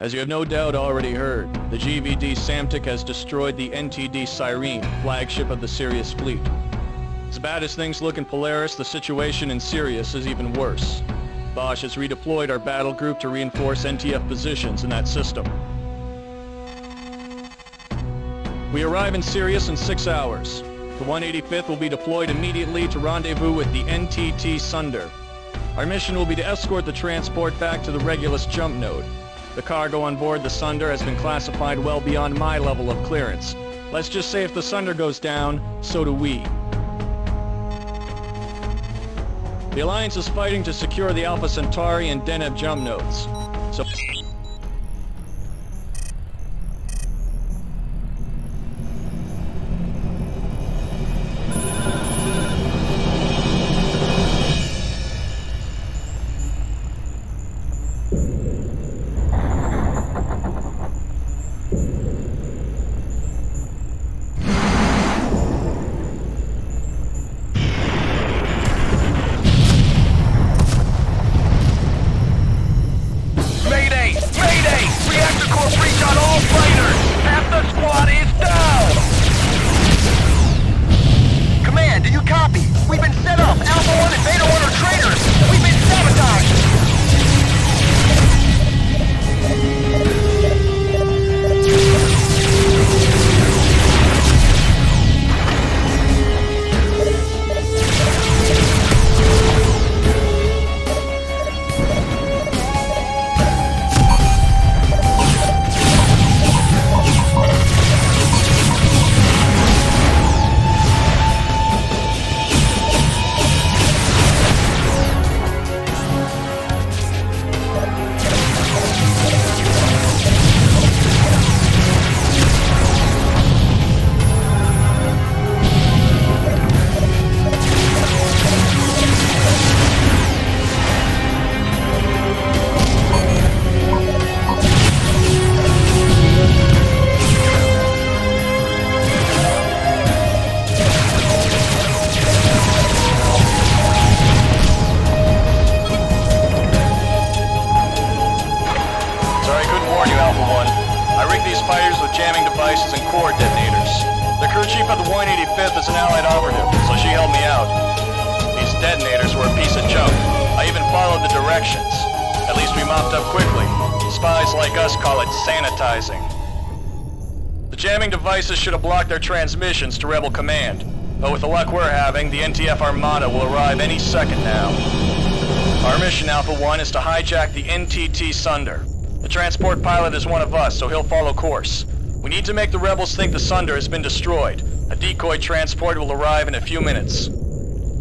As you have no doubt already heard, the GVD Samtic has destroyed the NTD Cyrene, flagship of the Sirius fleet. As bad as things look in Polaris, the situation in Sirius is even worse. Bosch has redeployed our battle group to reinforce NTF positions in that system. We arrive in Sirius in 6 hours. The 185th will be deployed immediately to rendezvous with the NTT Sunder. Our mission will be to escort the transport back to the Regulus jump node. The cargo on board the Sunder has been classified well beyond my level of clearance. Let's just say if the Sunder goes down, so do we. The Alliance is fighting to secure the Alpha Centauri and Deneb jump nodes. So... Devices should have blocked their transmissions to Rebel Command, but with the luck we're having, the NTF Armada will arrive any second now. Our mission, Alpha 1, is to hijack the NTT Sunder. The transport pilot is one of us, so he'll follow course. We need to make the Rebels think the Sunder has been destroyed. A decoy transport will arrive in a few minutes.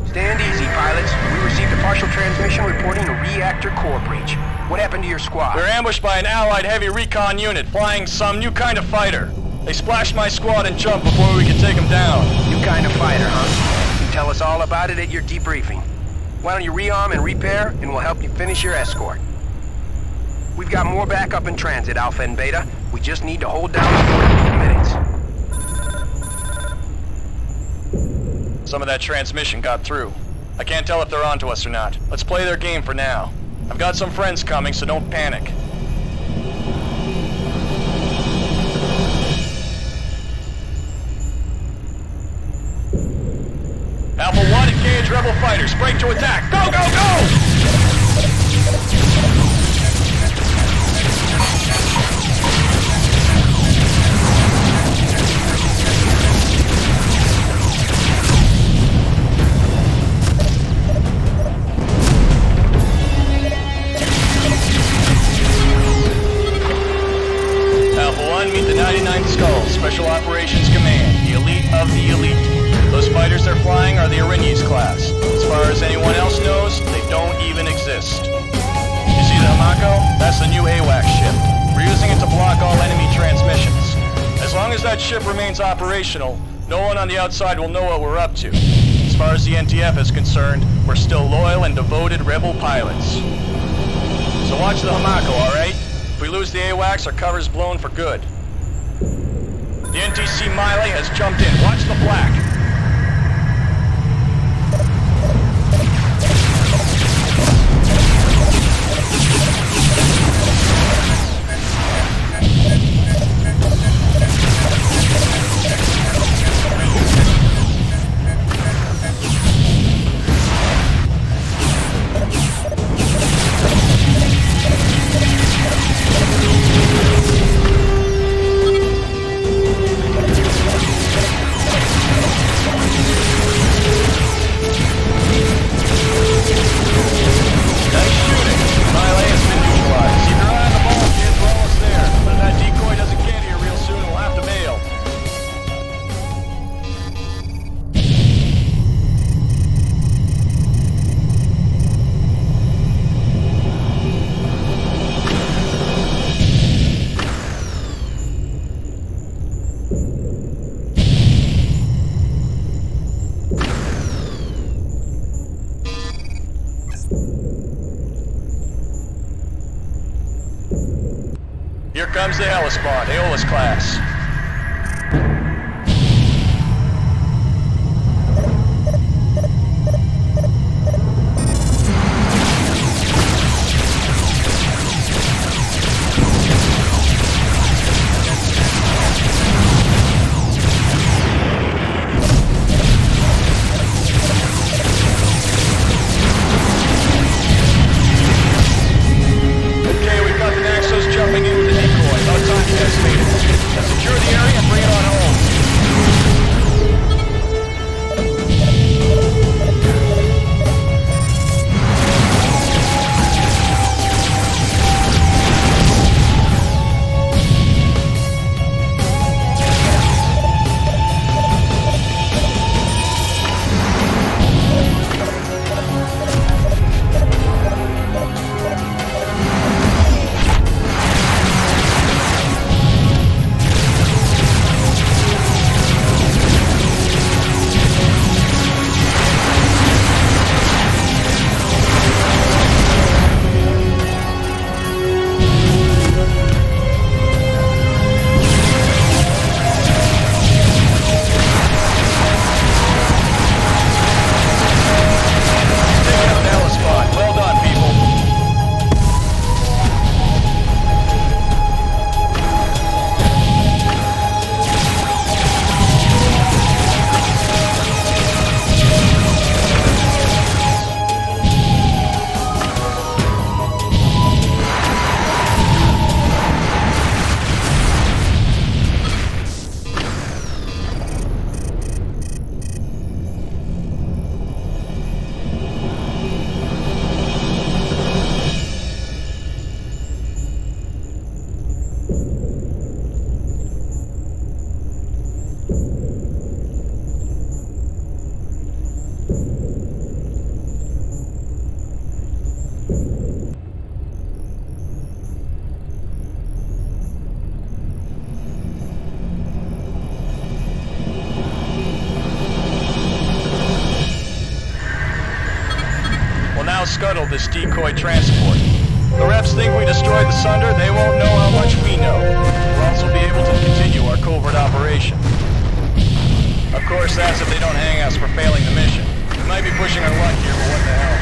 Stand easy, pilots. We received a partial transmission reporting a reactor core breach. What happened to your squad? We were ambushed by an Allied heavy recon unit flying some new kind of fighter. They splashed my squad and jumped before we could take them down. New kind of fighter, huh? You can tell us all about it at your debriefing. Why don't you rearm and repair, and we'll help you finish your escort. We've got more backup in transit, Alpha and Beta. We just need to hold down the fort for a few minutes. Some of that transmission got through. I can't tell if they're onto us or not. Let's play their game for now. I've got some friends coming, so don't panic. Alpha 1, engage Rebel fighters. Break to attack. Go, go, go! Alpha 1, meet the 99th Skull, Special Operations Command, the elite of the elite. Those fighters they're flying are the Erinyes class. As far as anyone else knows, they don't even exist. You see the Hamako? That's the new AWACS ship. We're using it to block all enemy transmissions. As long as that ship remains operational, no one on the outside will know what we're up to. As far as the NTF is concerned, we're still loyal and devoted Rebel pilots. So watch the Hamako, alright? If we lose the AWACS, our cover's blown for good. The NTC Miley has jumped in. Watch the flak. comes the Hellespont, Aeolus class. Okay, we've got the Knossos jumping in with the decoy. About time you guys made it. Now secure the area and bring it on home. Taking out the Hellespont. Well done, people. We'll now scuttle this decoy transport. The reps think we destroyed the Sunder, they won't know how much we know. We'll also be able to continue our covert operation. Of course, that's if they don't hang us for failing the mission. We might be pushing our luck here, but what the hell?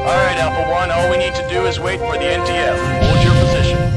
Alright, Alpha 1, all we need to do is wait for the NTF. Hold your position.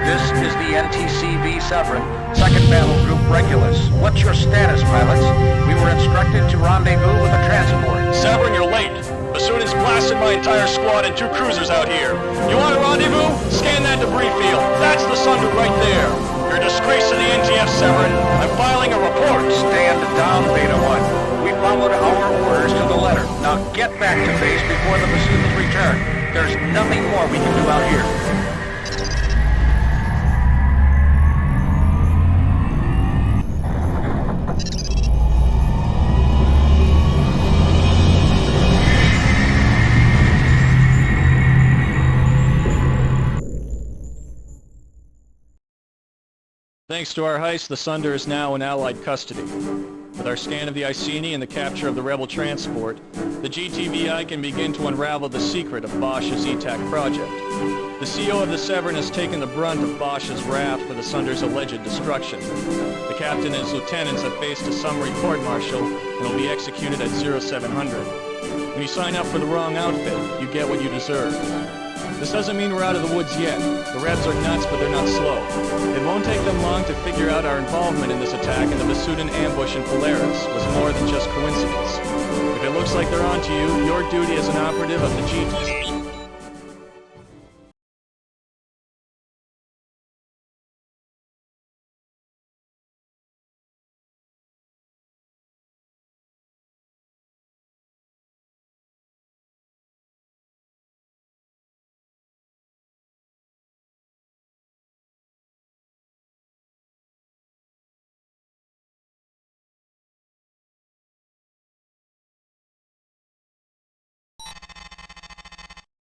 This is the NTCV Severin, 2nd Battle Group Regulus. What's your status, pilots? We were instructed to rendezvous with the transport. Severin, you're late. Bassoon's blasted my entire squad and 2 cruisers out here. You want a rendezvous? Scan that debris field. That's the Sunder right there. You're a disgrace to the NTF, Severin. I'm filing a report. Stand down, Beta 1. We followed our orders to the letter. Now get back to base before the bassoons return. There's nothing more we can do out here. Thanks to our heist, the Sunder is now in Allied custody. With our scan of the Iceni and the capture of the rebel transport, the GTVI can begin to unravel the secret of Bosch's ETAC project. The CO of the Severin has taken the brunt of Bosch's wrath for the Sunder's alleged destruction. The captain and his lieutenants have faced a summary court-martial and will be executed at 0700. When you sign up for the wrong outfit, you get what you deserve. This doesn't mean we're out of the woods yet. The Rebs are nuts, but they're not slow. It won't take them long to figure out our involvement in this attack, and the Basudin ambush in Polaris was more than just coincidence. If it looks like they're onto you, your duty as an operative of the GT...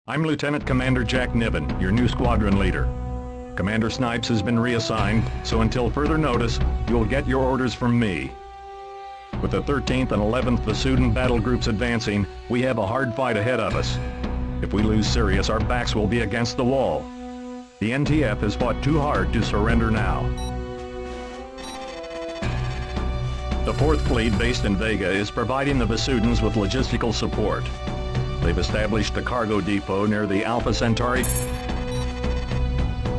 I'm Lieutenant Commander Jack Niven, your new squadron leader. Commander Snipes has been reassigned, so until further notice, you'll get your orders from me. With the 13th and 11th Vasudan battle groups advancing, we have a hard fight ahead of us. If we lose Sirius, our backs will be against the wall. The NTF has fought too hard to surrender now. The 4th Fleet, based in Vega, is providing the Vasudans with logistical support. They've established a cargo depot near the Alpha Centauri.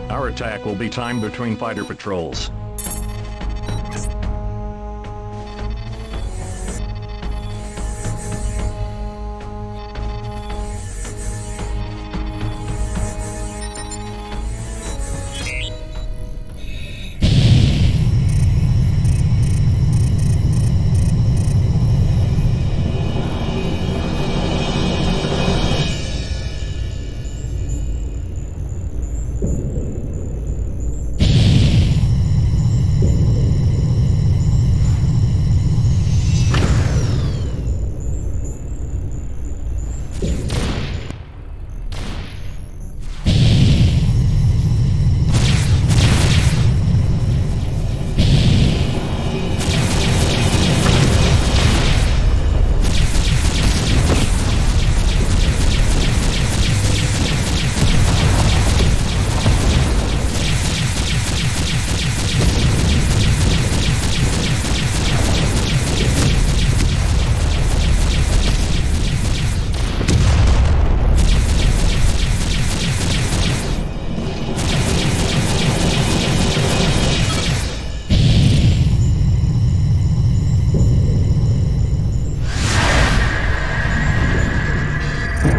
Our attack will be timed between fighter patrols.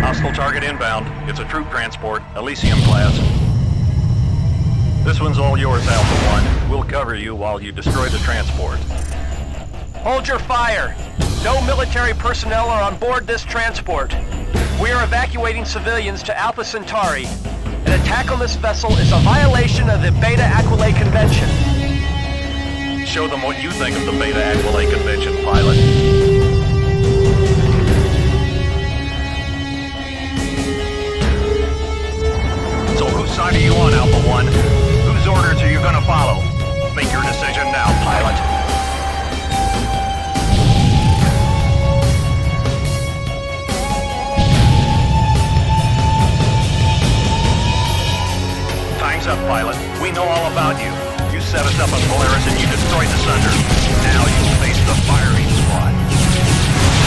Hostile target inbound. It's a troop transport, Elysium class. This one's all yours, Alpha 1. We'll cover you while you destroy the transport. Hold your fire! No military personnel are on board this transport. We are evacuating civilians to Alpha Centauri. An attack on this vessel is a violation of the Beta Aquilae Convention. Show them what you think of the Beta Aquilae Convention, pilot. So whose side are you on, Alpha 1? Whose orders are you gonna follow? Make your decision now, pilot. Time's up, pilot. We know all about you. You set us up on Polaris and you destroyed the Sunder. Now you'll face the firing squad.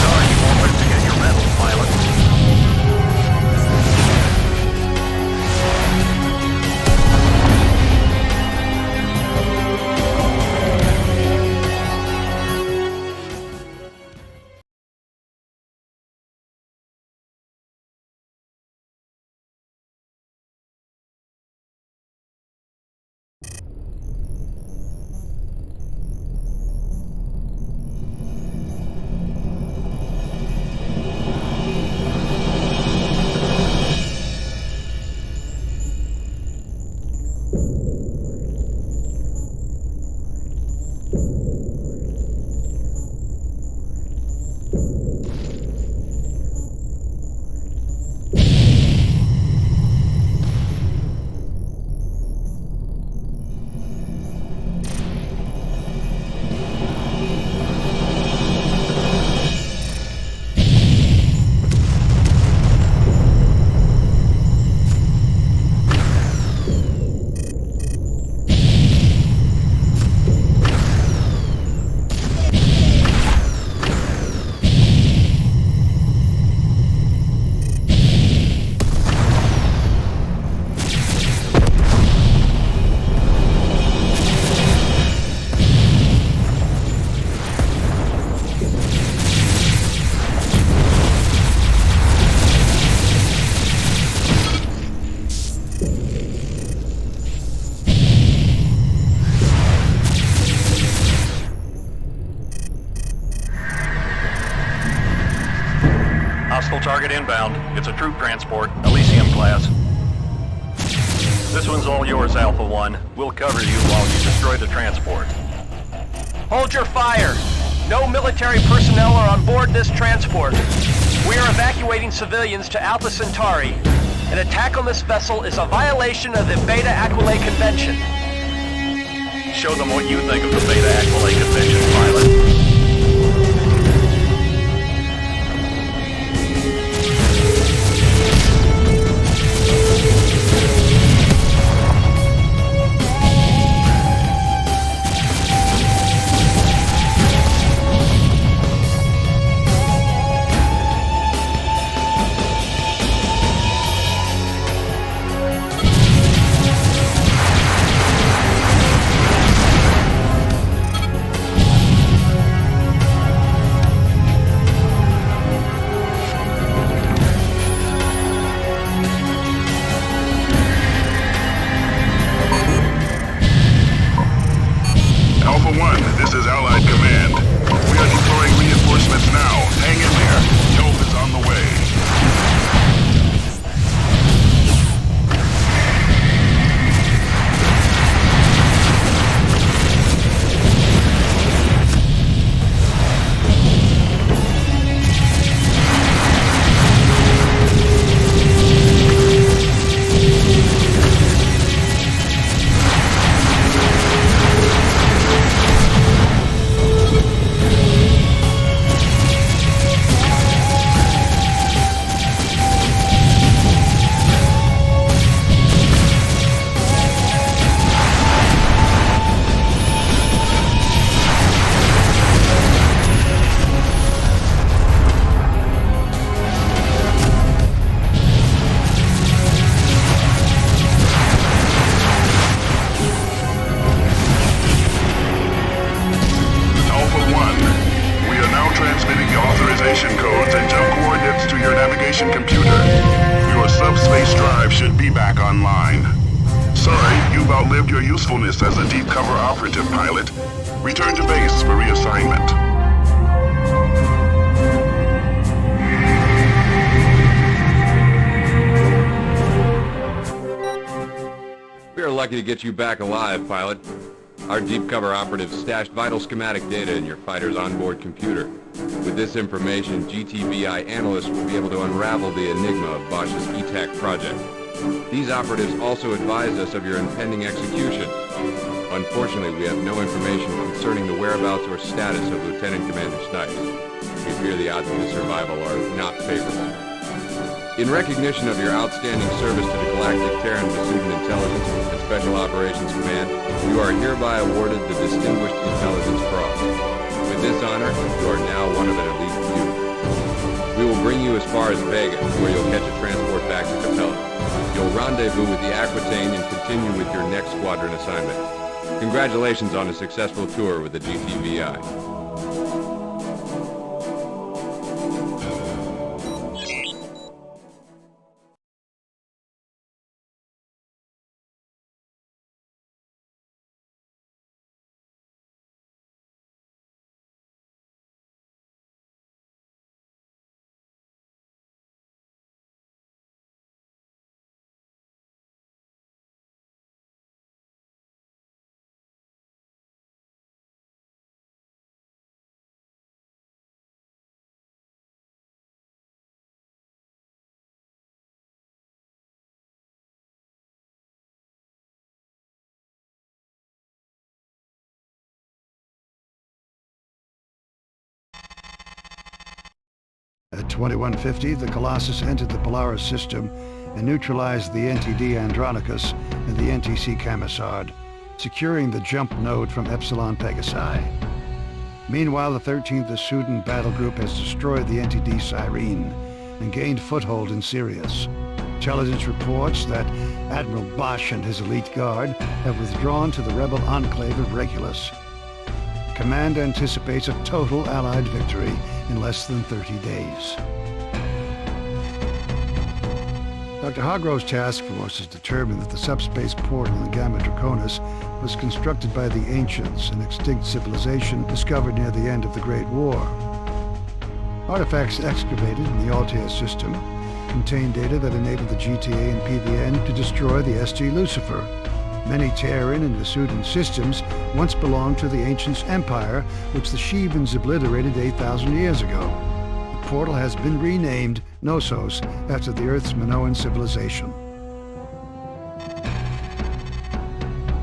Sorry you won't live to get your medal, pilot. Hostile target inbound. It's a troop transport, Elysium class. This one's all yours, Alpha 1. We'll cover you while you destroy the transport. Hold your fire! No military personnel are on board this transport. We are evacuating civilians to Alpha Centauri. An attack on this vessel is a violation of the Beta Aquila Convention. Show them what you think of the Beta Aquila Convention, pilot. Computer. Your subspace drive should be back online. Sorry, you've outlived your usefulness as a deep cover operative pilot. Return to base for reassignment. We are lucky to get you back alive, pilot. Our deep cover operatives stashed vital schematic data in your fighter's onboard computer. With this information, GTVI analysts will be able to unravel the enigma of Bosch's ETAC project. These operatives also advised us of your impending execution. Unfortunately, we have no information concerning the whereabouts or status of Lieutenant Commander Snipes. We fear the odds of his survival are not favorable. In recognition of your outstanding service to the Galactic Terran Pursuit Intelligence and Special Operations Command, you are hereby awarded the Distinguished Intelligence Cross. With this honor, you are now one of an elite few. We will bring you as far as Vega, where you'll catch a transport back to Capella. You'll rendezvous with the Aquitaine and continue with your next squadron assignment. Congratulations on a successful tour with the GTVI. At 2150, the Colossus entered the Polaris system and neutralized the NTD Andronicus and the NTC Camisard, securing the jump node from Epsilon Pegasi. Meanwhile, the 13th Asudan battle group has destroyed the NTD Cyrene and gained foothold in Sirius. Intelligence reports that Admiral Bosch and his elite guard have withdrawn to the rebel enclave of Regulus. Command anticipates a total Allied victory in less than 30 days. Dr. Hargrove's task force has determined that the subspace portal in Gamma Draconis was constructed by the ancients, an extinct civilization discovered near the end of the Great War. Artifacts excavated in the Altair system contain data that enabled the GTA and PVN to destroy the ST Lucifer. Many Terran and Asudan systems once belonged to the Ancients' empire, which the Shebans obliterated 8,000 years ago. The portal has been renamed Knossos after the Earth's Minoan civilization.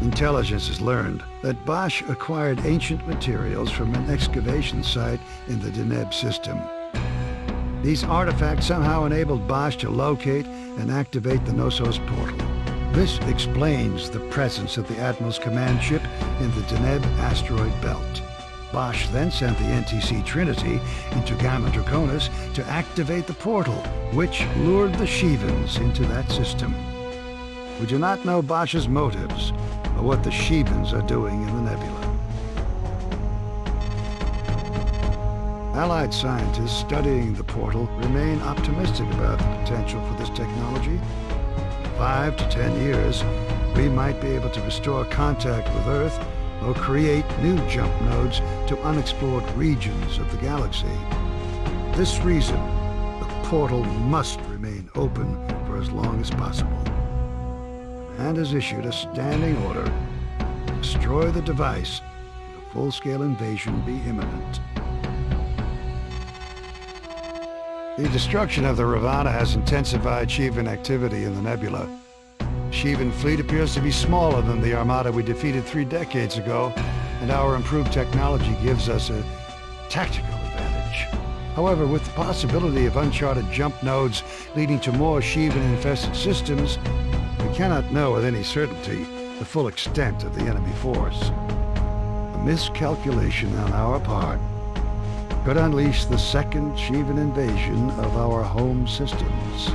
Intelligence has learned that Bosch acquired ancient materials from an excavation site in the Deneb system. These artifacts somehow enabled Bosch to locate and activate the Knossos portal. This explains the presence of the Admiral's command ship in the Deneb asteroid belt. Bosch then sent the NTC Trinity into Gamma Draconis to activate the portal, which lured the Shivans into that system. We do not know Bosch's motives or what the Shivans are doing in the nebula. Allied scientists studying the portal remain optimistic about the potential for this technology. 5 to 10 years, we might be able to restore contact with Earth or create new jump nodes to unexplored regions of the galaxy. For this reason, the portal must remain open for as long as possible. Command has issued a standing order to destroy the device should a full-scale invasion be imminent. The destruction of the Ravana has intensified Shivan activity in the nebula. The Shivan fleet appears to be smaller than the armada we defeated 3 decades ago, and our improved technology gives us a tactical advantage. However, with the possibility of uncharted jump nodes leading to more Shivan-infested systems, we cannot know with any certainty the full extent of the enemy force. A miscalculation on our part could unleash the second Shivan invasion of our home systems.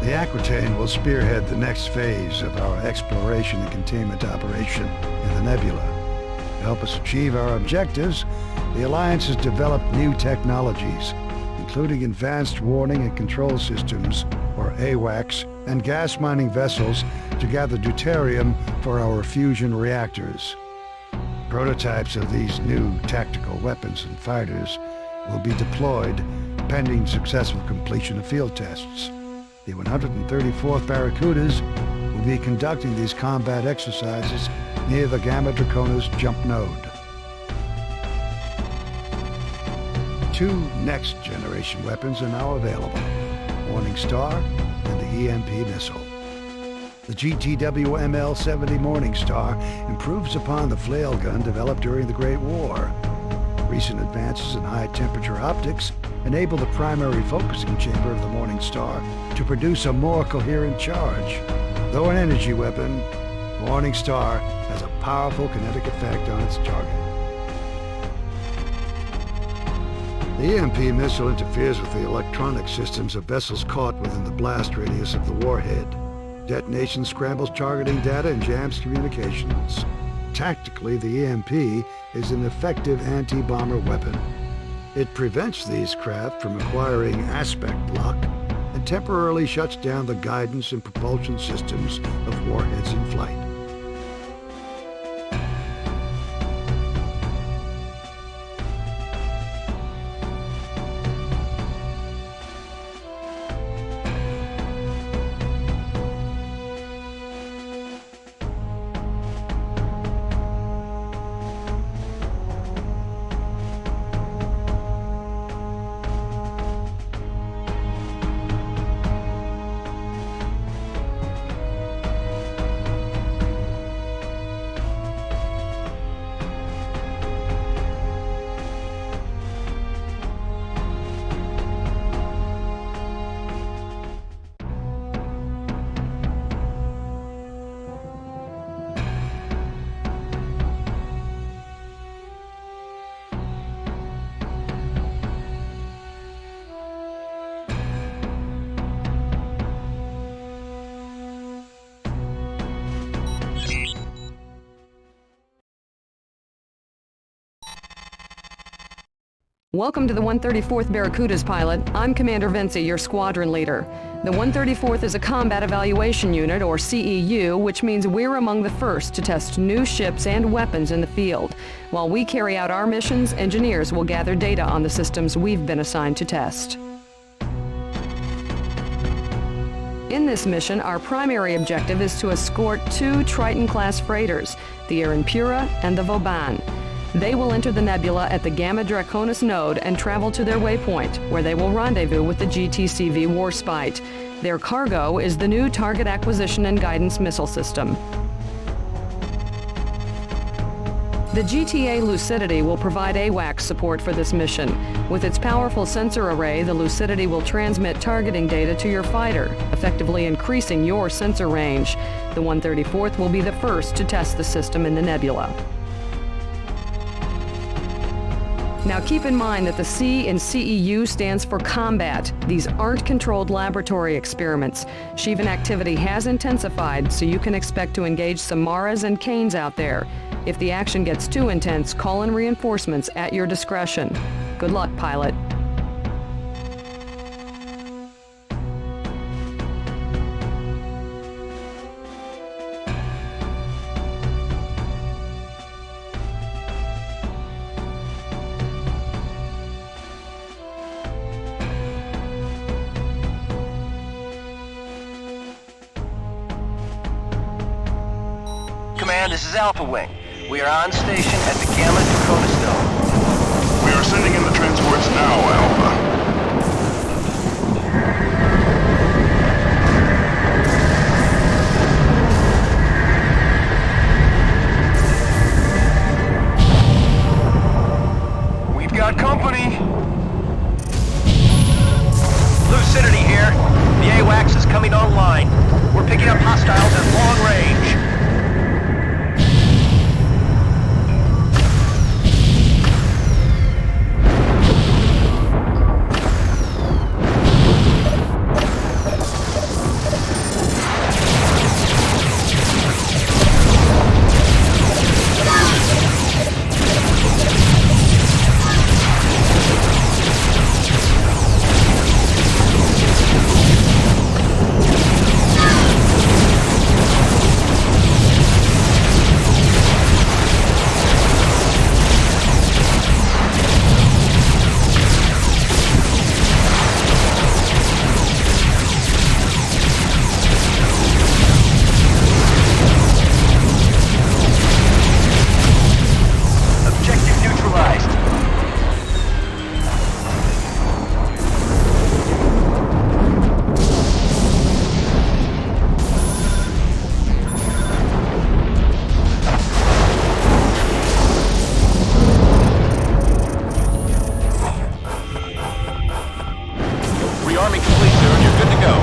The Aquitaine will spearhead the next phase of our exploration and containment operation in the nebula. To help us achieve our objectives, the Alliance has developed new technologies, including advanced warning and control systems, or AWACS, and gas mining vessels to gather deuterium for our fusion reactors. Prototypes of these new tactical weapons and fighters will be deployed pending successful completion of field tests. The 134th Barracudas will be conducting these combat exercises near the Gamma Draconis jump node. 2 next-generation weapons are now available, Morning Star and the EMP missile. The GTW-ML-70 Morning Star improves upon the flail gun developed during the Great War. Recent advances in high-temperature optics enable the primary focusing chamber of the Morning Star to produce a more coherent charge. Though an energy weapon, Morning Star has a powerful kinetic effect on its target. The EMP missile interferes with the electronic systems of vessels caught within the blast radius of the warhead. Detonation scrambles targeting data and jams communications. Tactically, the EMP is an effective anti-bomber weapon. It prevents these craft from acquiring aspect lock and temporarily shuts down the guidance and propulsion systems of warheads in flight. Welcome to the 134th Barracudas, pilot. I'm Commander Vinci, your squadron leader. The 134th is a Combat Evaluation Unit, or CEU, which means we're among the first to test new ships and weapons in the field. While we carry out our missions, engineers will gather data on the systems we've been assigned to test. In this mission, our primary objective is to escort 2 Triton-class freighters, the Air Impura and the Vauban. They will enter the nebula at the Gamma Draconis node and travel to their waypoint, where they will rendezvous with the GTCV Warspite. Their cargo is the new Target Acquisition and Guidance Missile System. The GTA Lucidity will provide AWACS support for this mission. With its powerful sensor array, the Lucidity will transmit targeting data to your fighter, effectively increasing your sensor range. The 134th will be the first to test the system in the nebula. Now keep in mind that the C in CEU stands for combat. These aren't controlled laboratory experiments. Shivan activity has intensified, so you can expect to engage some Maras and Canes out there. If the action gets too intense, call in reinforcements at your discretion. Good luck, pilot. Command, this is Alpha Wing. We are on station at the Gamma Draconis node. We are sending in the transports now, Alpha. We've got company. Lucidity here. The AWACS is coming online. We're picking up hostiles at long range. Rearming complete, sir. You're good to go.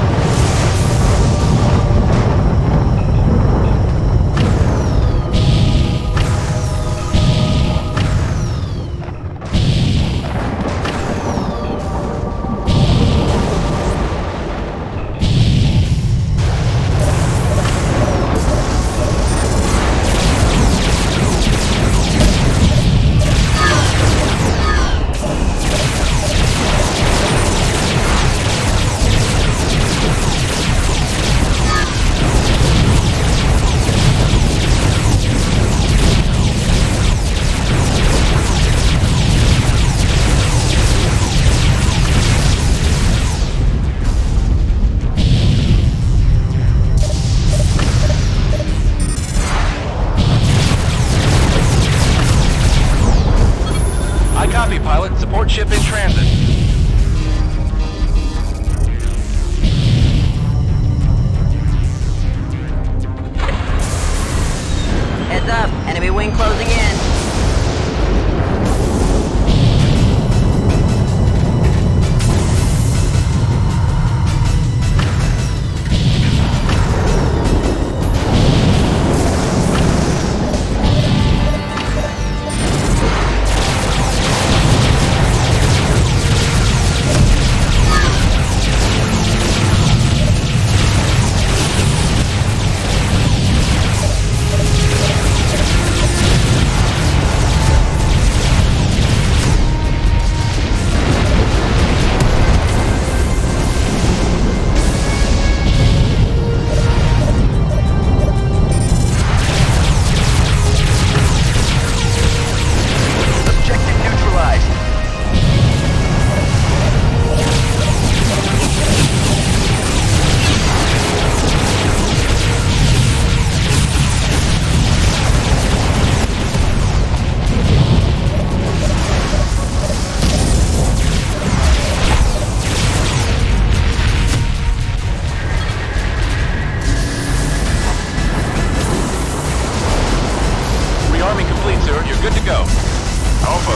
Copy, pilot. Support ship in transit. Heads up. Enemy wing closing in.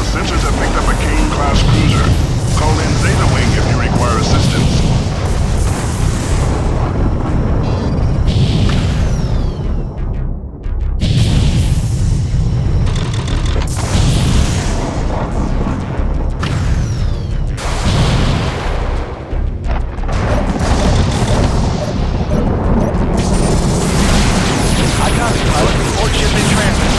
Sensors have picked up a Kane-class cruiser. Call in Zeta Wing if you require assistance. I copy, pilot. Report ship in transit.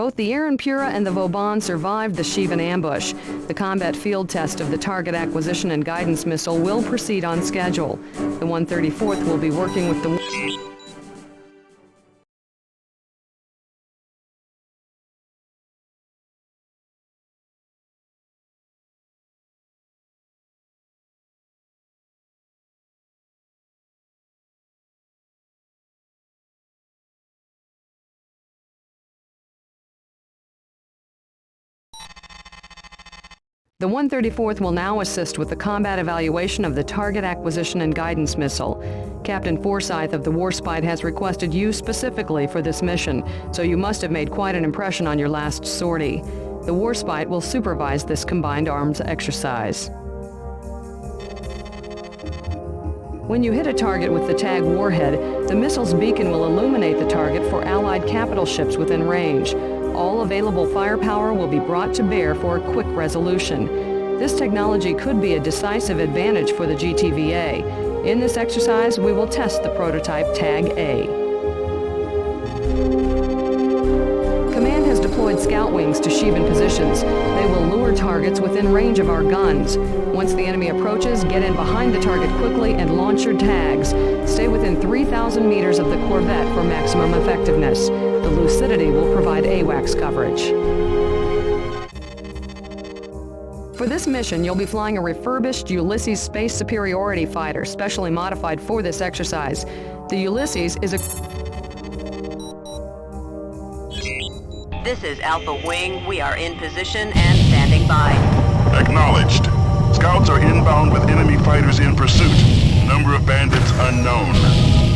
Both the Aaronpura and the Vauban survived the Shivan ambush. The combat field test of the target acquisition and guidance missile will proceed on schedule. The 134th will be working with the... The 134th will now assist with the combat evaluation of the target acquisition and guidance missile. Captain Forsyth of the Warspite has requested you specifically for this mission, so you must have made quite an impression on your last sortie. The Warspite will supervise this combined arms exercise. When you hit a target with the TAG warhead, the missile's beacon will illuminate the target for Allied capital ships within range. All available firepower will be brought to bear for a quick resolution. This technology could be a decisive advantage for the GTVA. In this exercise, we will test the prototype TAG-A. Command has deployed scout wings to Shivan positions. They will lure targets within range of our guns. Once the enemy approaches, get in behind the target quickly and launch your tags. Stay within 3,000 meters of the corvette for maximum effectiveness. The Lucidity will provide AWACS coverage. For this mission, you'll be flying a refurbished Ulysses Space Superiority Fighter, specially modified for this exercise. The Ulysses is a... This is Alpha Wing. We are in position and standing by. Acknowledged. Scouts are inbound with enemy fighters in pursuit. Number of bandits unknown.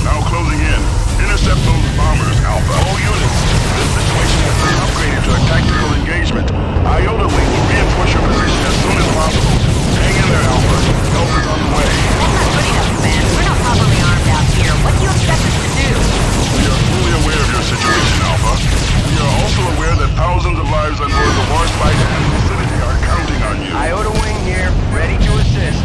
Now closing in. Intercept those bombers, Alpha. All units. This situation has been upgraded to a tactical engagement. Iota Wing will reinforce your position as soon as possible. Hang in there, Alpha. Help is on the way. That's not good enough, man. We're not properly armed out here. What do you expect us to do? We are fully aware of your situation, Alpha. We are also aware that thousands of lives on board the Warspite and the vicinity are counting on you. Iota Wing here, ready to assist.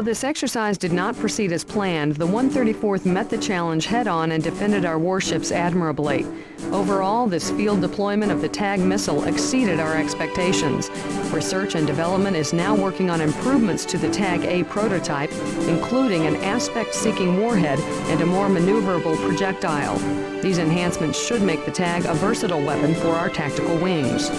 this exercise did not proceed as planned, the 134th met the challenge head-on and defended our warships admirably. Overall, this field deployment of the TAG missile exceeded our expectations. Research and development is now working on improvements to the TAG-A prototype, including an aspect-seeking warhead and a more maneuverable projectile. These enhancements should make the TAG a versatile weapon for our tactical wings.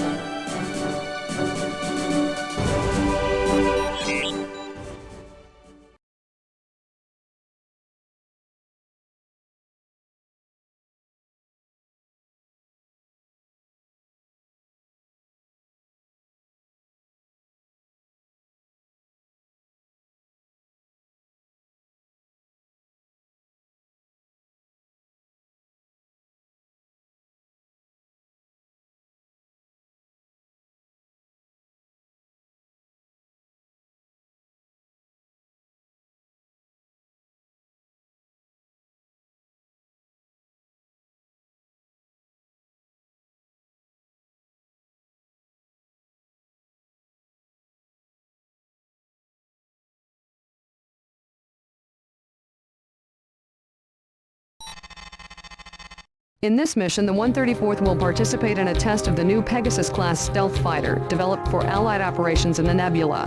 In this mission, the 134th will participate in a test of the new Pegasus-class stealth fighter, developed for Allied operations in the Nebula.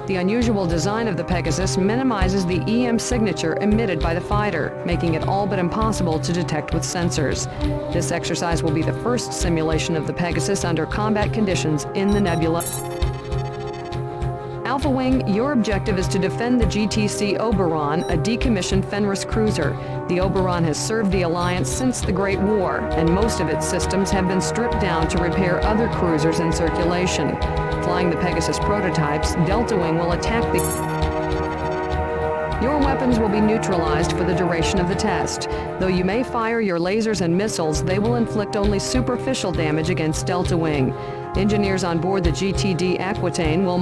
The unusual design of the Pegasus minimizes the EM signature emitted by the fighter, making it all but impossible to detect with sensors. This exercise will be the first simulation of the Pegasus under combat conditions in the Nebula. Alpha Wing, your objective is to defend the GTC Oberon, a decommissioned Fenris cruiser. The Oberon has served the Alliance since the Great War, and most of its systems have been stripped down to repair other cruisers in circulation. Flying the Pegasus prototypes, Delta Wing will attack the... Your weapons will be neutralized for the duration of the test. Though you may fire your lasers and missiles, they will inflict only superficial damage against Delta Wing. Engineers on board the GTD Aquitaine will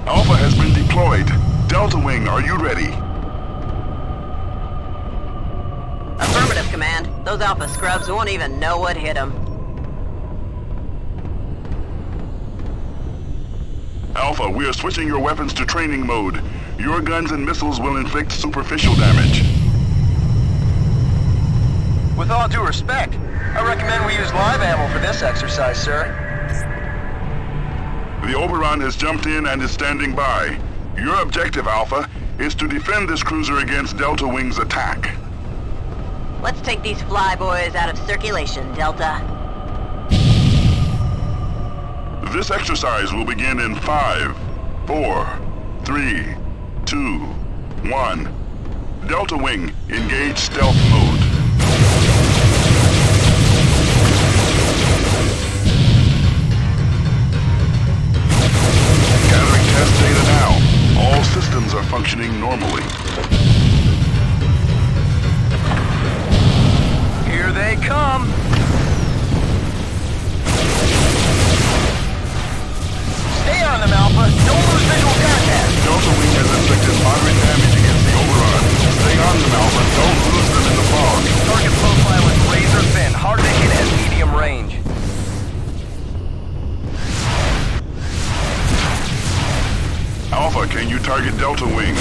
Alpha has been deployed. Delta Wing, are you ready? Affirmative, Command. Those Alpha scrubs won't even know what hit them. Alpha, we are switching your weapons to training mode. Your guns and missiles will inflict superficial damage. With all due respect, I recommend we use live ammo for this exercise, sir. The Oberon has jumped in and is standing by. Your objective, Alpha, is to defend this cruiser against Delta Wing's attack. Let's take these flyboys out of circulation, Delta. This exercise will begin in 5, 4, 3, 2, 1. Delta Wing, engage stealth mode. Gathering test data now. All systems are functioning normally. Here they come! Stay on them, Alpha! Don't lose visual contact! Delta Wing has inflicted moderate damage against the Oberon. Stay on them, Alpha. Don't lose them in the fog. Target profile is razor thin, hard to hit at medium range. Alpha, can you target Delta Wing?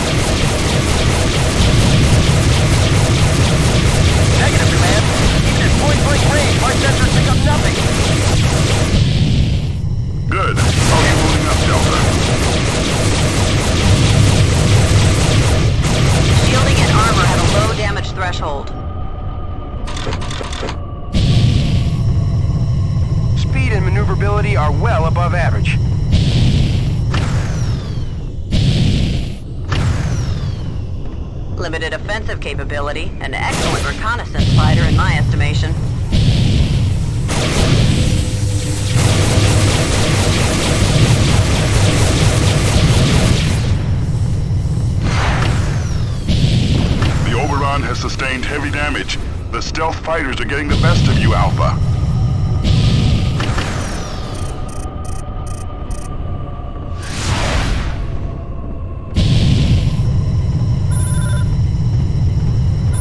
Negative, Command. Even at point-blank range, my sensors pick up nothing. Good. How are you holding up, Delta? Shielding and armor have a low damage threshold. Speed and maneuverability are well above average. Limited offensive capability, an excellent reconnaissance fighter in my estimation. The Oberon has sustained heavy damage. The stealth fighters are getting the best of you, Alpha.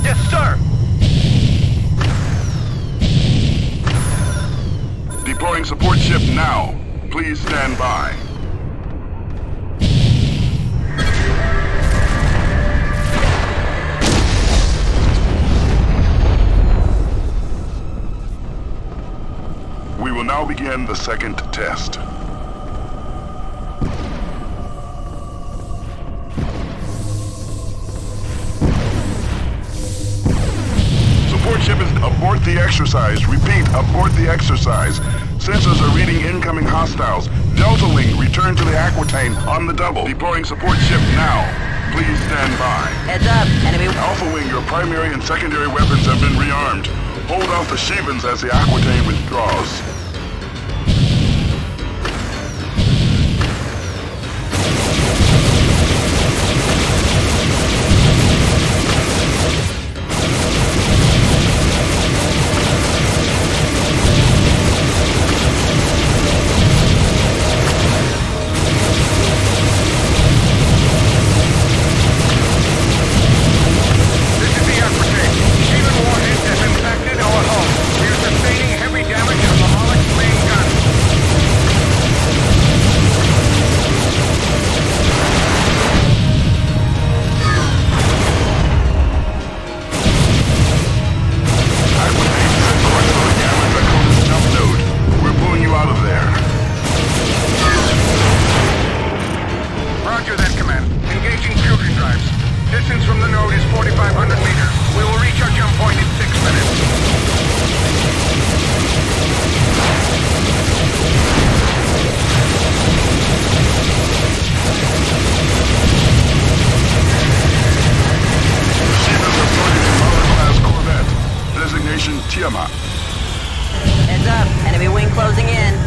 Yes, sir! Deploying support ship now. Please stand by. We will now begin the second test. Support ship is abort the exercise. Repeat, abort the exercise. Sensors are reading incoming hostiles. Delta Wing, return to the Aquitaine on the double. Deploying support ship now. Please stand by. Heads up, enemy... Alpha Wing, your primary and secondary weapons have been rearmed. Hold off the Shevens as the Aquitaine withdraws. Heads up, enemy wing closing in.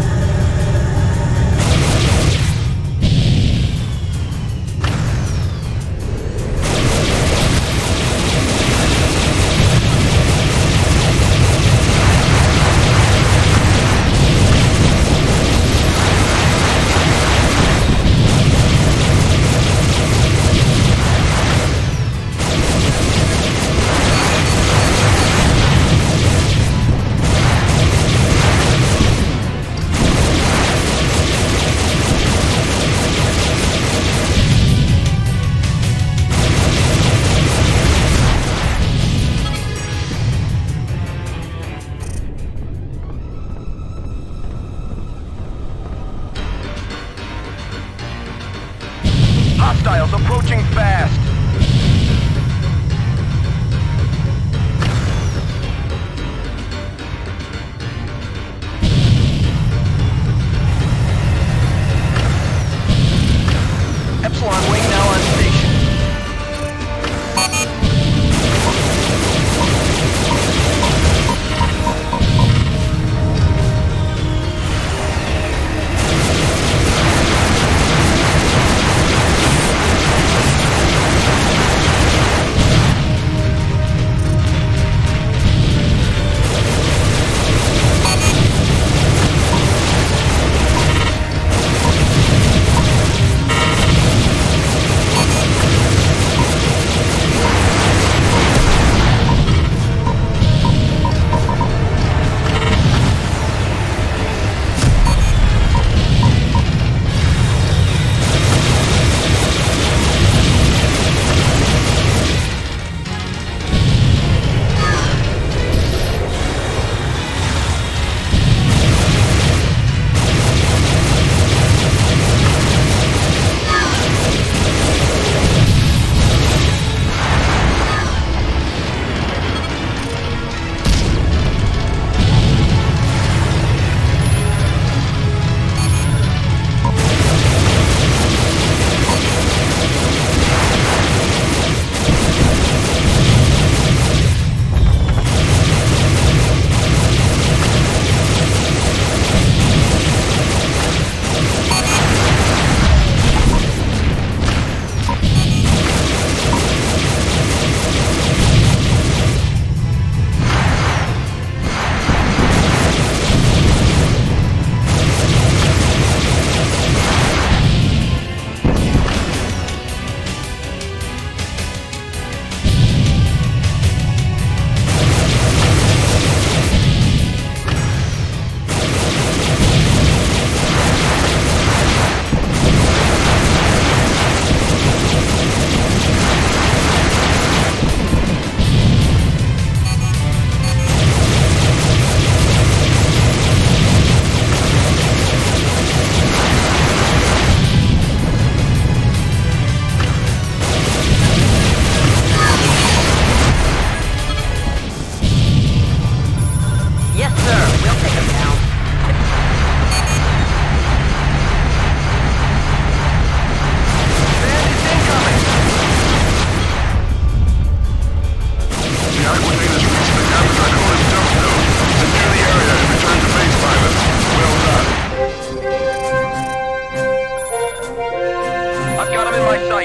Hostiles approaching fast. Epsilon wing now on station.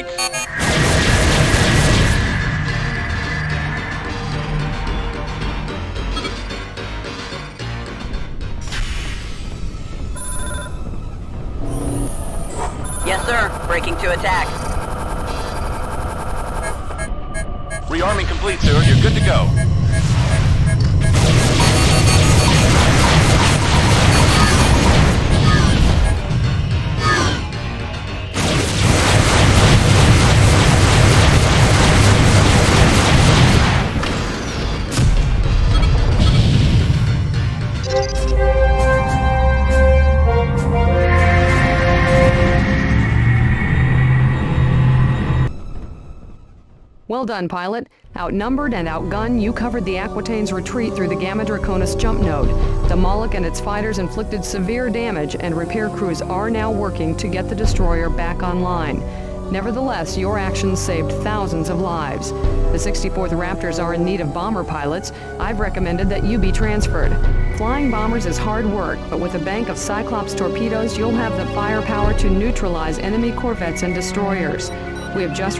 sights. Yes, sir. Breaking to attack. Rearming complete, sir. You're good to go. Well done, pilot. Outnumbered and outgunned, you covered the Aquitaine's retreat through the Gamma Draconis jump node. The Moloch and its fighters inflicted severe damage, and repair crews are now working to get the destroyer back online. Nevertheless, your actions saved thousands of lives. The 64th Raptors are in need of bomber pilots. I've recommended that you be transferred. Flying bombers is hard work, but with a bank of Cyclops torpedoes, you'll have the firepower to neutralize enemy corvettes and destroyers. We have just...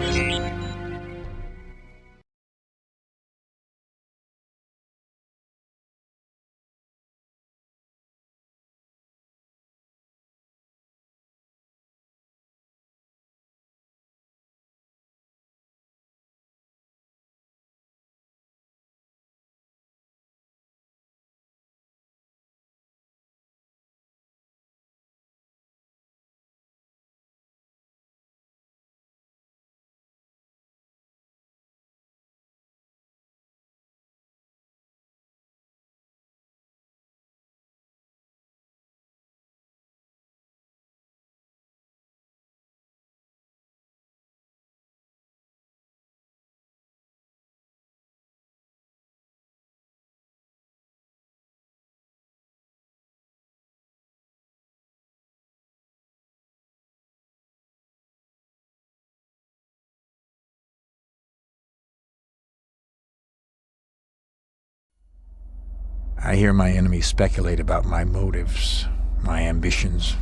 I hear my enemies speculate about my motives, my ambitions.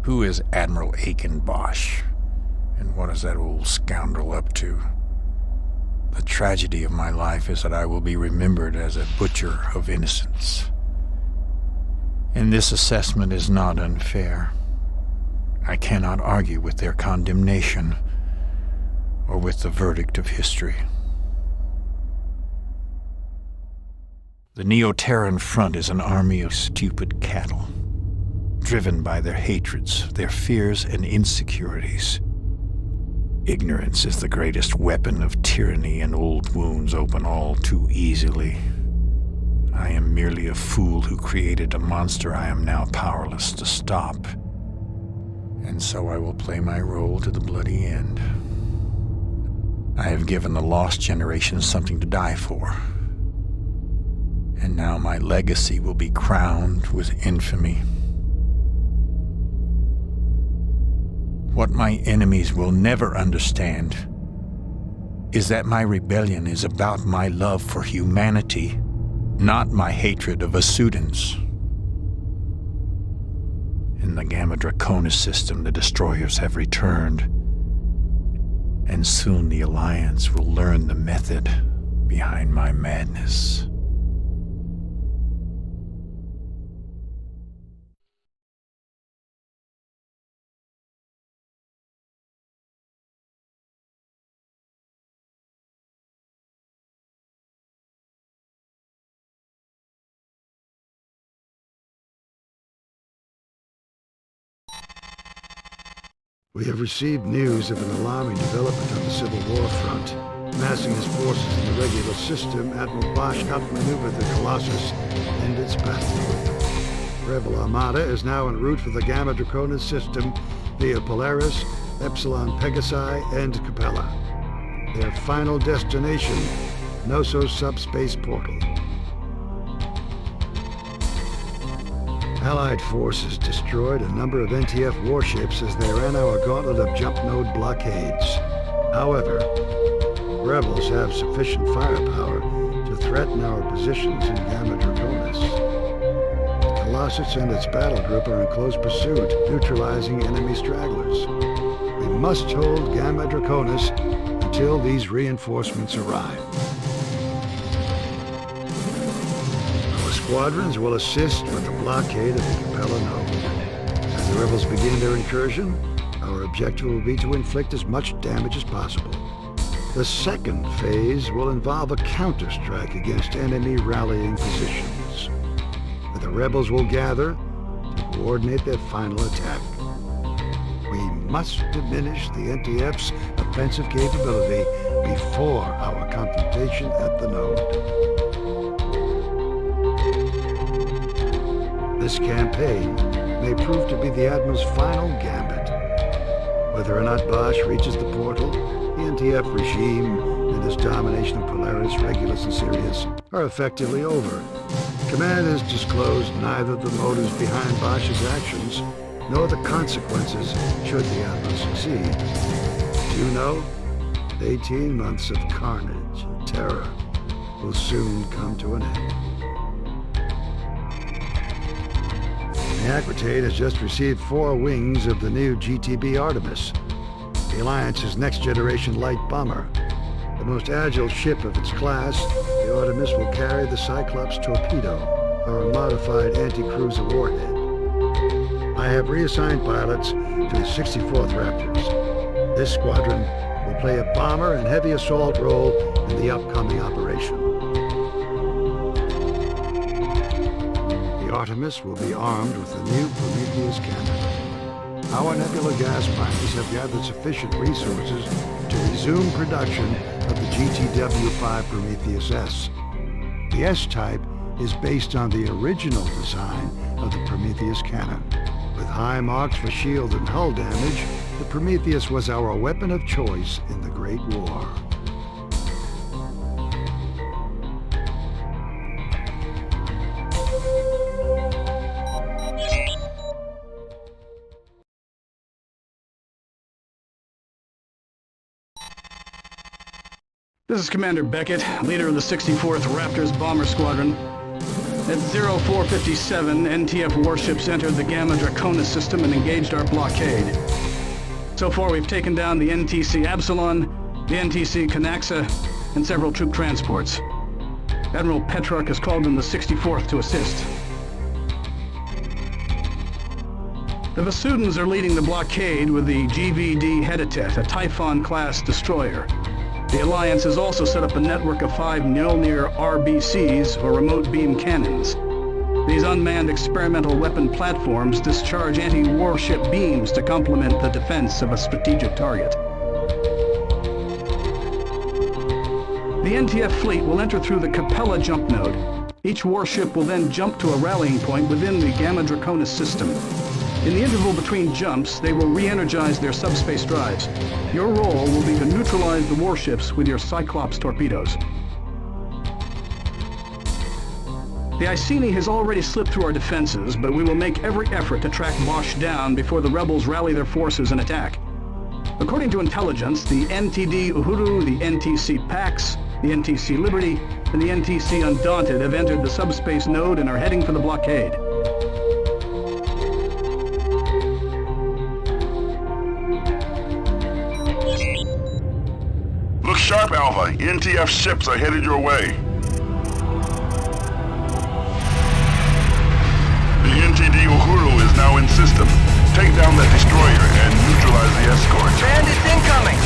Who is Admiral Aiken Bosch? And what is that old scoundrel up to? The tragedy of my life is that I will be remembered as a butcher of innocence. And this assessment is not unfair. I cannot argue with their condemnation or with the verdict of history. The Neo-Terran Front is an army of stupid cattle, driven by their hatreds, their fears and insecurities. Ignorance is the greatest weapon of tyranny, and old wounds open all too easily. I am merely a fool who created a monster I am now powerless to stop. And so I will play my role to the bloody end. I have given the lost generation something to die for. And now my legacy will be crowned with infamy. What my enemies will never understand is that my rebellion is about my love for humanity, not my hatred of Asudans. In the Gamma Draconis system, the destroyers have returned, and soon the Alliance will learn the method behind my madness. We have received news of an alarming development on the Civil War front. Massing his forces in the regular system, Admiral Bosch outmaneuvered the Colossus and its battle. Rebel Armada is now en route for the Gamma Draconis system via Polaris, Epsilon Pegasi, and Capella. Their final destination, Knossos subspace portal. Allied forces destroyed a number of NTF warships as they ran our gauntlet of jump node blockades. However, rebels have sufficient firepower to threaten our positions in Gamma Draconis. Colossus and its battle group are in close pursuit, neutralizing enemy stragglers. We must hold Gamma Draconis until these reinforcements arrive. Our squadrons will assist with the blockade of the Capella node. As the rebels begin their incursion, our objective will be to inflict as much damage as possible. The second phase will involve a counterstrike against enemy rallying positions, where the rebels will gather to coordinate their final attack. We must diminish the NTF's offensive capability before our confrontation at the node. This campaign may prove to be the Admiral's final gambit. Whether or not Bosch reaches the portal, the NTF regime and its domination of Polaris, Regulus, and Sirius are effectively over. Command has disclosed neither the motives behind Bosch's actions nor the consequences should the Admiral succeed. Do you know that 18 months of carnage and terror will soon come to an end. The Aquitaine has just received 4 wings of the new GTB Artemis, the Alliance's next-generation light bomber. The most agile ship of its class, the Artemis will carry the Cyclops torpedo, our modified anti-cruiser warhead. I have reassigned pilots to the 64th Raptors. This squadron will play a bomber and heavy assault role in the upcoming operation. The Artemis will be armed with the new Prometheus cannon. Our nebula gas miners have gathered sufficient resources to resume production of the GTW-5 Prometheus S. The S-type is based on the original design of the Prometheus cannon. With high marks for shield and hull damage, the Prometheus was our weapon of choice in the Great War. This is Commander Beckett, leader of the 64th Raptors Bomber Squadron. At 0457, NTF warships entered the Gamma Draconis system and engaged our blockade. So far, we've taken down the NTC Absalon, the NTC Knossos, and several troop transports. Admiral Petrarch has called in the 64th to assist. The Vasudans are leading the blockade with the GVD Heditet, a Typhon-class destroyer. The Alliance has also set up a network of 5 Mjolnir RBCs, or remote beam cannons. These unmanned experimental weapon platforms discharge anti-warship beams to complement the defense of a strategic target. The NTF fleet will enter through the Capella jump node. Each warship will then jump to a rallying point within the Gamma Draconis system. In the interval between jumps, they will re-energize their subspace drives. Your role will be to neutralize the warships with your Cyclops torpedoes. The Iceni has already slipped through our defenses, but we will make every effort to track Bosch down before the rebels rally their forces and attack. According to intelligence, the NTD Uhuru, the NTC Pax, the NTC Liberty, and the NTC Undaunted have entered the subspace node and are heading for the blockade. Look sharp, Alpha. NTF ships are headed your way. The NTD Uhuru is now in system. Take down that destroyer and neutralize the escort. Bandits incoming!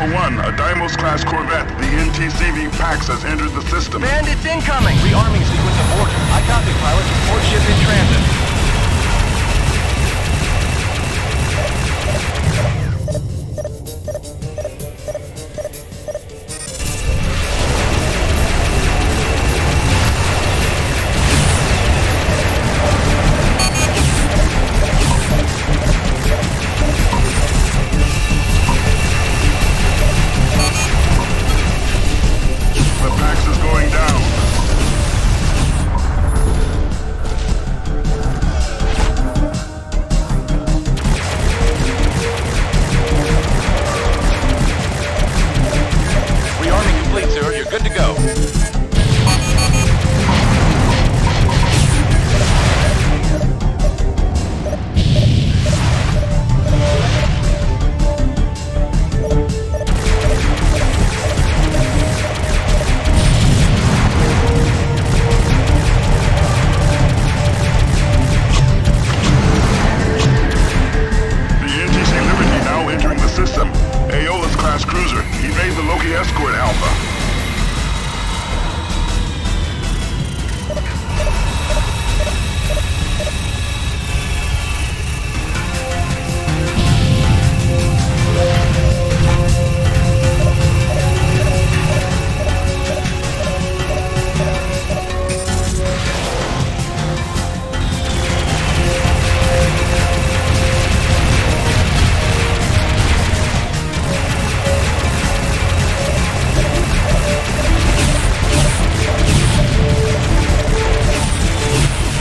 Alpha 1, a Deimos-class corvette, the NTCV Pax has entered the system. Bandits incoming! Rearming sequence aborted. I copy, pilot. Support ship in transit. The Pax is going down. Rearming complete, sir. You're good to go. The NTC Liberty now entering the system. Aeolus-class cruiser. Evade the Loki escort, Alpha.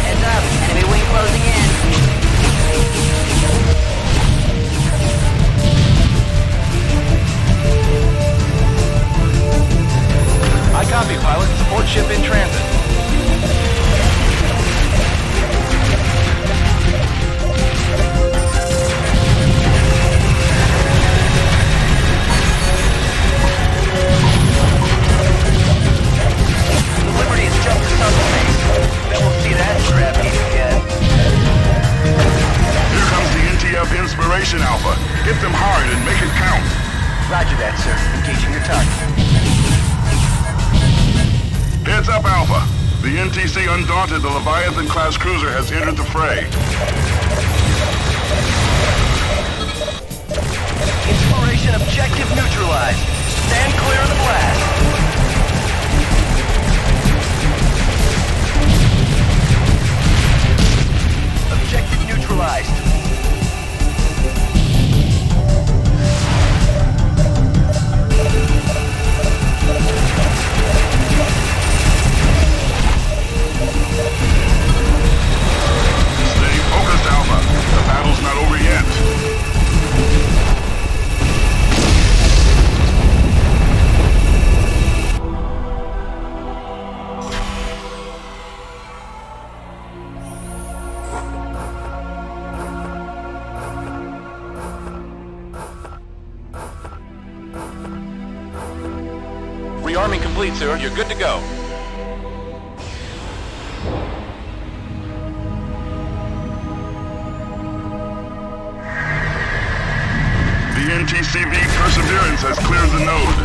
Heads up, enemy wing closing in. I copy, pilot. Support ship in transit. The Liberty has jumped to subspace. Then we'll see that crap heap again. Here comes the NTF Inspiration, Alpha. Hit them hard and make it count. Roger that, sir. Engaging your target. Heads up, Alpha. The NTC Undaunted, the Leviathan-class cruiser, has entered the fray. Inspiration objective neutralized. Stand clear of the blast. Objective neutralized. Stay focused, Alpha. The battle's not over yet. Rearming complete, sir. You're good to go. The NTCV Perseverance has cleared the node.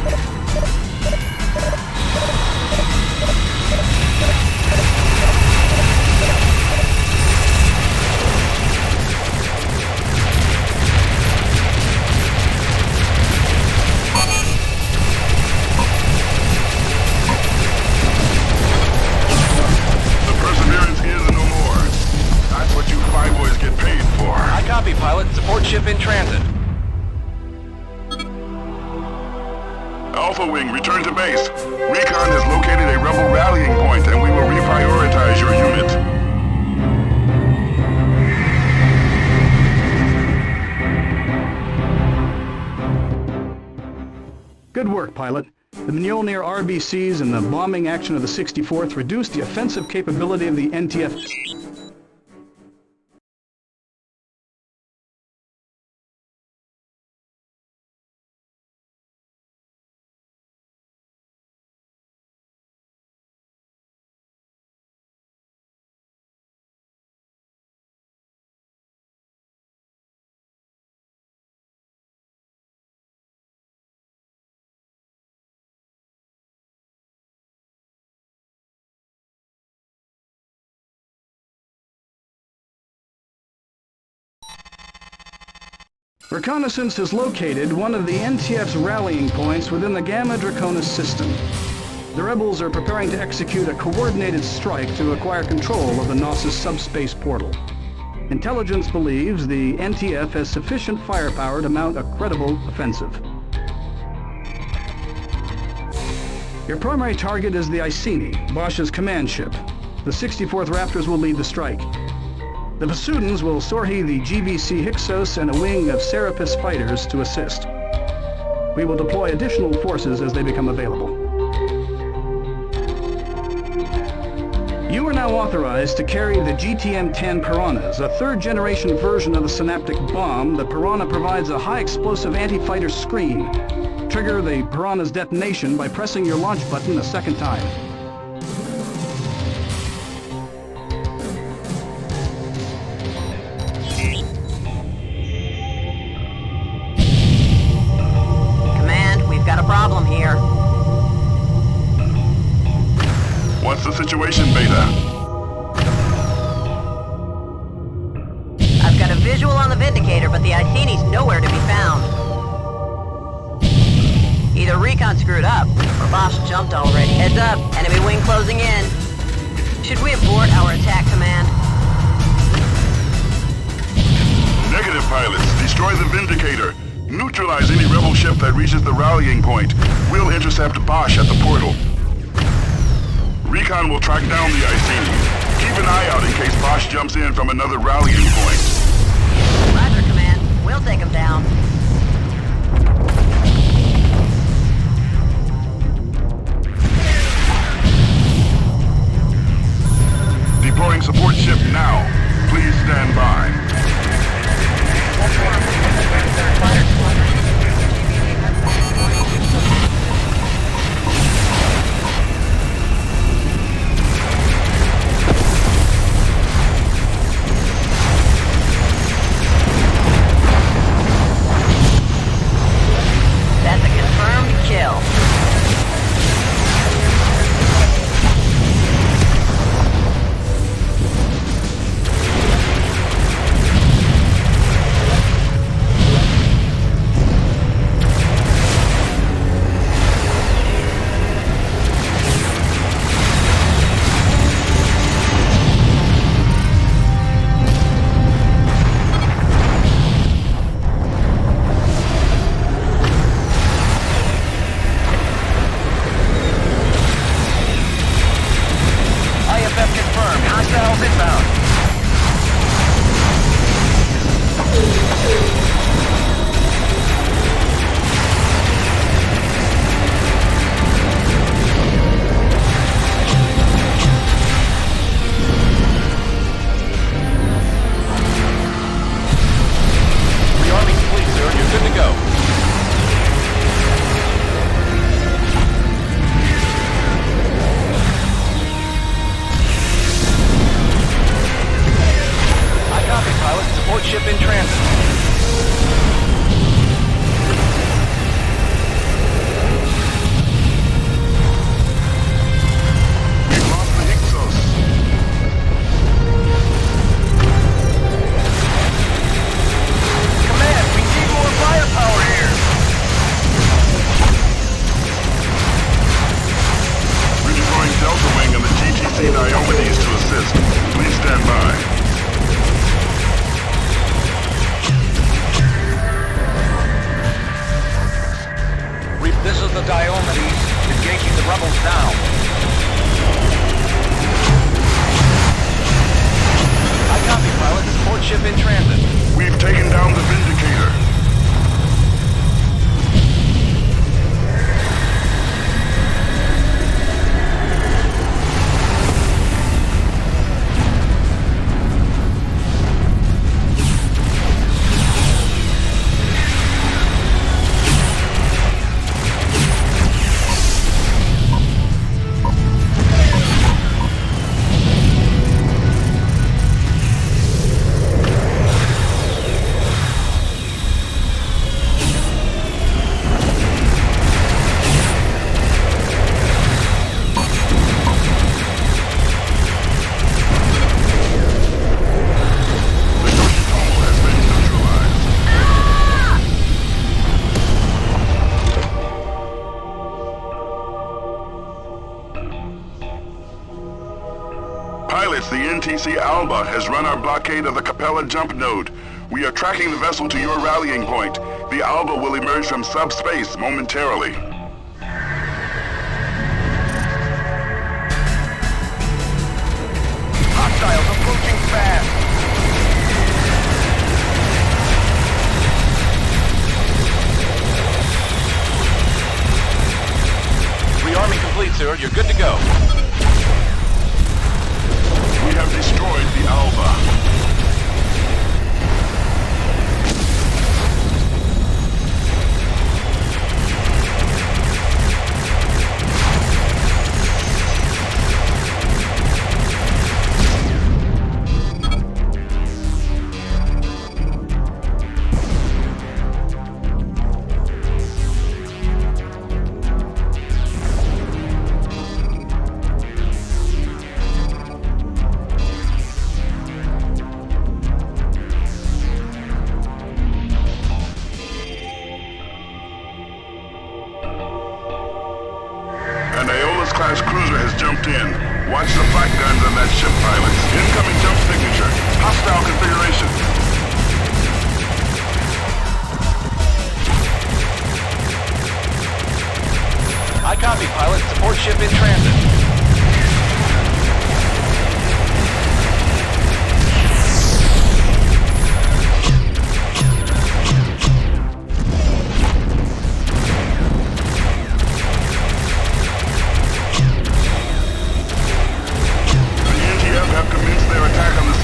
The Perseverance is no more. That's what you five boys get paid for. I copy, pilot. Support ship in transit. Alpha Wing, return to base. Recon has located a rebel rallying point, and we will reprioritize your unit. Good work, pilot. The Mjolnir RBCs and the bombing action of the 64th reduced the offensive capability of the NTF. Reconnaissance has located one of the NTF's rallying points within the Gamma Draconis system. The rebels are preparing to execute a coordinated strike to acquire control of the Knossos subspace portal. Intelligence believes the NTF has sufficient firepower to mount a credible offensive. Your primary target is the Iceni, Bosch's command ship. The 64th Raptors will lead the strike. The Vasudans will sortie the GBC Hyksos and a wing of Serapis fighters to assist. We will deploy additional forces as they become available. You are now authorized to carry the GTM-10 Piranhas, a third-generation version of the synaptic bomb. The Piranha provides a high-explosive anti-fighter screen. Trigger the Piranha's detonation by pressing your launch button a second time. Command, we've got a problem here. What's the situation, Beta? I've got a visual on the Vindicator, but the Iceni's nowhere to be found. Either Recon screwed up, or Bosch jumped already. Heads up, enemy wing closing in. Should we abort our attack, Command? Negative, pilots. Destroy the Vindicator. Neutralize any rebel ship that reaches the rallying point. We'll intercept Bosch at the portal. Recon will track down the Iceni. Keep an eye out in case Bosch jumps in from another rallying point. Roger, Command. We'll take him down. Deploying support ship now. Please stand by. That's a confirmed kill. IFF confirmed. Hostiles inbound. Rearming complete, sir. You're good to go. I copy, pilot. Support ship in transit. We've lost the Hyksos. Command, we need more firepower here. Redeploying Delta Wing and the GTC Diomedes to assist. Please stand by. This is the Diomedes. Engaging the rebels now. I copy, pilot. Support ship in transit. We've taken down the Vindicator. NTC Alba has run our blockade of the Capella jump node. We are tracking the vessel to your rallying point. The Alba will emerge from subspace momentarily. Hostiles approaching fast. Rearming complete, sir. You're good to go. We have destroyed the Alba. Class cruiser has jumped in. Watch the flak guns on that ship, pilots. Incoming jump signature. Hostile configuration. I copy, pilot. Support ship in transit.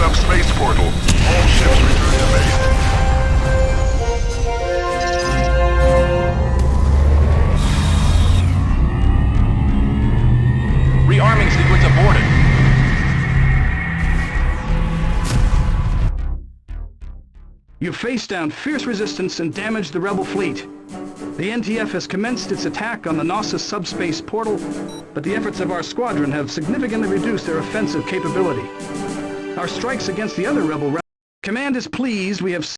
Subspace portal. All ships return to base. Rearming sequence aborted. You faced down fierce resistance and damaged the rebel fleet. The NTF has commenced its attack on the Knossos subspace portal, but the efforts of our squadron have significantly reduced their offensive capability. Our strikes against the other rebel... Command is pleased we have...